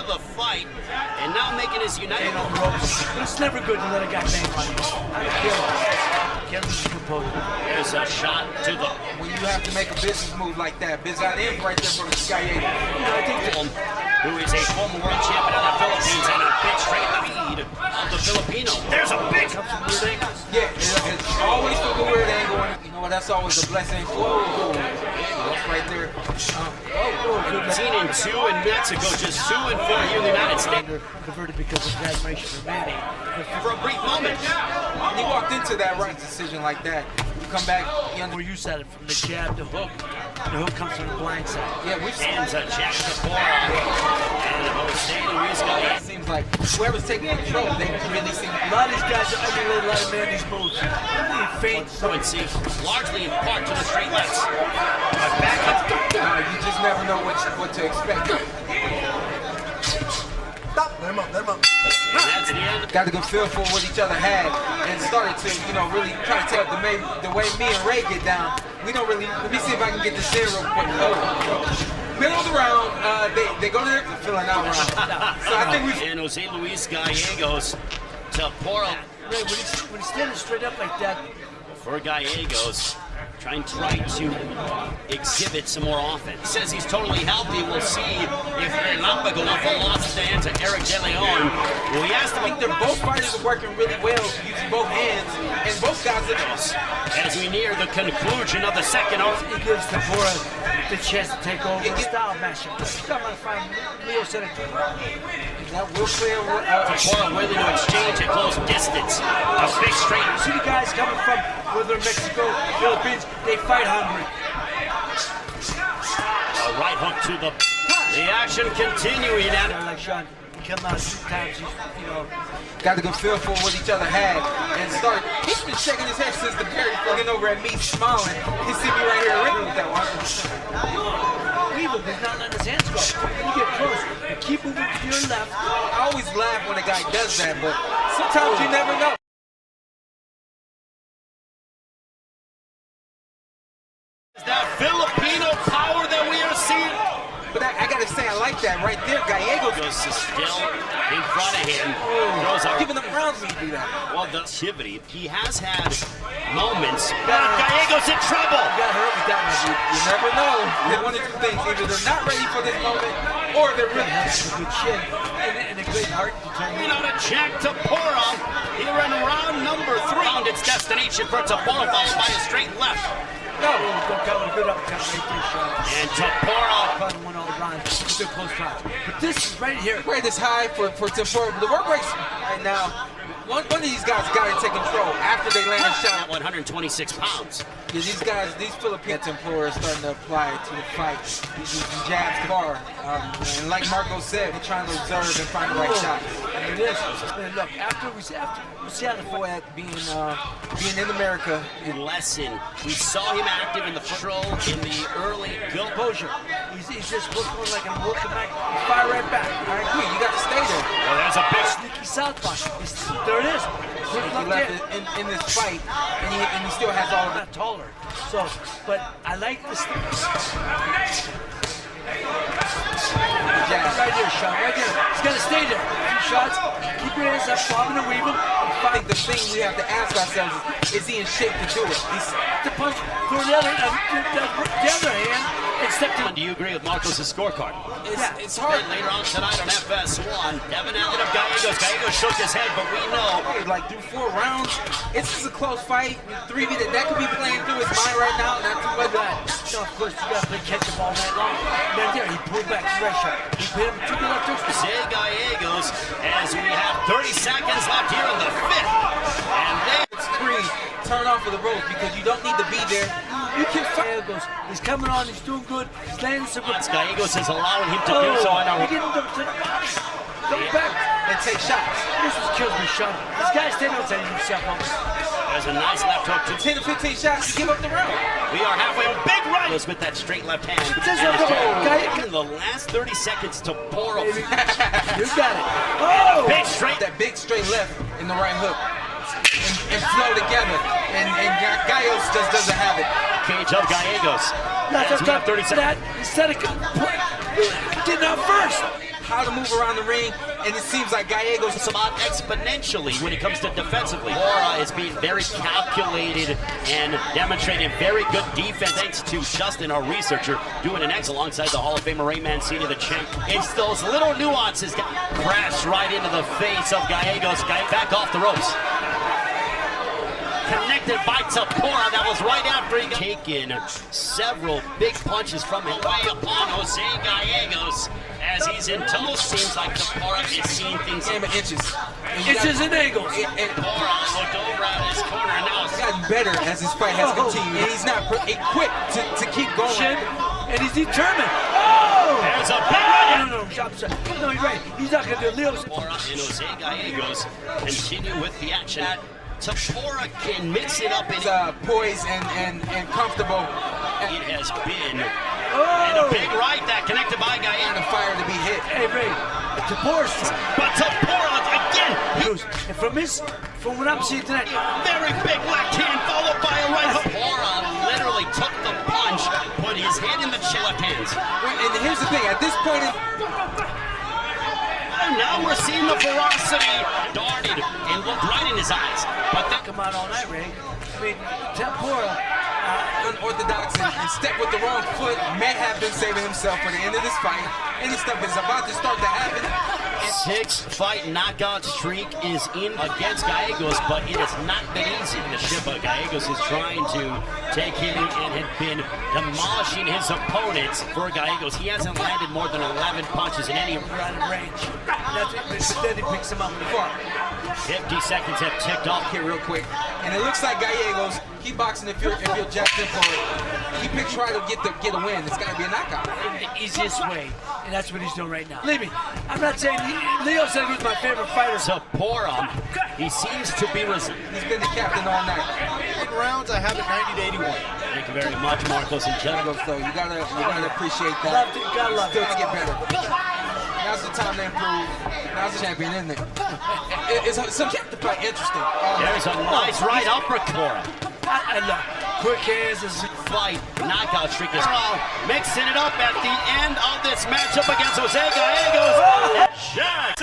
into the fight, and now making his United. On the ropes. But it's never good to let a guy bang on you. I don't care. Can't lose your composure. There's a shot to the. When you have to make a business move like that, biz out in right there for the Gallegos. I think who is a former world champion of the Philippines and a big straight lead of the Filipino. There's a big. comes from weird angles. Yeah, it's always from the weird angle. And you know what? That's always a blessing. Whoa, that's right there. 18-2 in Mexico, just 2-4 here in the United States. Converted because of admiration for Manny. For a brief moment. He walked into that right decision like that. You come back, We're used at it from the jab to hook. The hook comes from the blind side. Yeah, we've seen Jhack Tepora and Jose Luis Gallegos. it seems like whoever's taking control, they really seem. A lot of these guys are emulating a lot of Manny's moves. They faint. Fluency, largely in part to the straight legs. But back up. You just never know what to expect. Stop. Let him up. And that's the end. Got a good feel for what each other had and started to, really try to tell the way me and Ray get down. We don't really. Let me see if I can get this in real quick. Middle of the round, they go to their filling out round. So I think we. And Jose Luis Gallegos, Tepora. Ray, when he's standing straight up like that, For Gallegos, trying to exhibit some more offense. Says he's totally healthy. We'll see if Relámpago lost to Eric De Leon. Well, he asked him. I think they're both fighters are working really well, using both hands, and both guys are. As we near the conclusion of the second half. it gives Tepora the chance to take over the style matchup. He's got to find Leo Senator. That will clear. Tepora willing to exchange at close distance. A big straight. You see the guys coming from whether Mexico, Philippines, they fight hungry. A right hook to the action continuing. And Like Sean, he come out 2 times, Got a good feel for what each other had and started. He's been shaking his head since the period, looking over at me, smiling. He see me right here ripping with that one. Weaver, he's not letting his hands go. When you get close, you keep moving to your left. I always laugh when a guy does that, but sometimes you never know. is that Filipino power that we are seeing? But I gotta say, I like that right there. Gallegos Goes to still in front of him. Throws a giving them rounds when you do that. well, the activity. He has had moments. Gallegos in trouble. Got hurt with that one. You never know. They're one of 2 things. Either they're not ready for this moment, or they're really. Has a good chin and a great heart determination. You know, to Jhack Tepora here in round number 3. Found its destination for Tepora, followed by a straight left. No, go count a good uppercut right there, Sean. And Tepora. Fun one all around. Good close touch. But this is right here. Rate is high for Tepora. The work rate's right now. One of these guys got to take control after they land a shot. At 126 pounds. Yeah, these Filipino Tepora are starting to apply it to the fight. He's using jabs far. And like Marco said, they're trying to observe and find the right shot. And it is. And look, after we see how the Boy, being in America, Lesson. We saw him active in the control in the early go. composure. He's just working like I'm working back. Fire right back. I agree. You got to stay there. Well, there's a big Sneaky southpaw. There it is. Quick He left left hand. it in this fight, and he still has all of it. Not taller. So, but I like this. Jab. Right here, Sean. Right there. He's got to stay there. A few shots. Keep your hands up, bobbing and weaving. I think the thing we have to ask ourselves is he in shape to do it? He's The punch through the other hand and step to. Do you agree with Marcos' scorecard? it's hard. And later on tonight on FS1, Devin ended up Gallegos. Gallegos shook his head, but we know. Like do 4 rounds. It's just a close fight. 3 that could be playing through his mind right now. Not too much. So of course you got to play catch up all night long. And then there he pulled back right shot. He hit him 2 left hooks. Jose Gallegos, as we have 30 seconds left here in the 5th. And then It's free. Turn off of the ropes because you don't need to be there. You can fight. He's coming on. He's doing good. He's landing some good. Gallegos is allowing him to do so. I know. He getting to the body. Go back. And take shots. This is kills me, Sean. This guy's standing outside himself. There's a nice left hook to 10 to 15 shots to give up the round. We are halfway. Big right with that straight left hand. In the last 30 seconds to pour up. You got it. Oh! Big straight. That big straight left and the right hook. And flow together. And Gallegos just doesn't have it. Cage of Gallegos. That's As we have 30 seconds. that instead of getting out first. how to move around the ring, and it seems like Gallegos It's about exponentially when it comes to defensively. Tepora is being very calculated and demonstrating very good defense. Thanks to Justin, our researcher, doing an X alongside the Hall of Famer Ray Mancini, the champ. It's those little nuances that crash right into the face of Gallegos. Back off the ropes. Connected by Tepora. That was right after he got taken several big punches from him. Way upon Jose Gallegos as he's in tow. Seems like Tepora is seeing things in inches. Inches and angles. Tepora looked over at his corner and now He's gotten better as this fight has continued, and he's not equipped to keep going. And he's determined. Oh! There's a big right. No, you're right. He's not going to do Leo's. Tepora and Jose Gallegos continue with the action. Tepora can mix it up. He's poised and comfortable. It has been and a big right that connected by Gallegos. And a fire to be hit. Hey, Ray, Tepora's. But Tepora again. And from what I'm seeing tonight, Very big left hand followed by a right hook. Tepora literally took the punch, put his head in the left hands. And here's the thing, at this point And now we're seeing the ferocity darted and looked right in his eyes. But that come out all night, Ray. I mean, Tepora. unorthodox and stepped with the wrong foot, may have been saving himself for the end of this fight. Any stuff is about to start to happen. 6-fight knockout streak is in against Gallegos, but it has not been easy in the ship. Gallegos is trying to take him and had been demolishing his opponents. For Gallegos, he hasn't landed more than 11 punches in any Right in range. That's it, but then he picks him up. 50 seconds have ticked off here real quick. And it looks like Gallegos, he boxing if you're Jhack Tepora. He picks try to get a win. It's got to be a knockout. The easiest way, and that's what he's doing right now. Believe me, I'm not saying Leo said he was my favorite fighter. Tepora, he seems to be He's been the captain all night. In rounds, I have it 90 to 81. Thank you very much, Marcos and gentlemen. So you gotta appreciate that. Loved it, gotta love Still it. to get better. Now's the time to improve. Now's the champion, isn't it? It's some kept the fight interesting. There's a nice right uppercut. And quick hands is Fight knockout streak is mixing it up at the end of this matchup against Jose Gallegos. Jhack